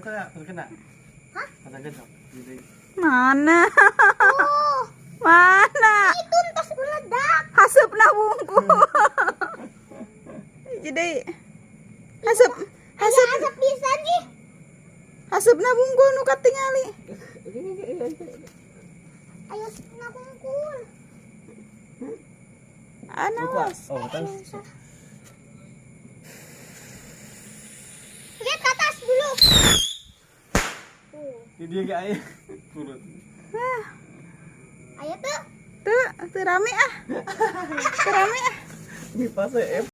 terkena. Hah? Kata gedok. Mana? Oh, Mana? itu tas meledak. Haseup na bungku. Jadi haseup Asap pisan ih. haseup na bungku nu katingali. Ayo ngabungkul. Anas. Oh, betul. Lihat ke atas dulu. Dia gak ayah. Turun. Ayo tuh. Tuh rame ah. Tuh rame ah. Ini pas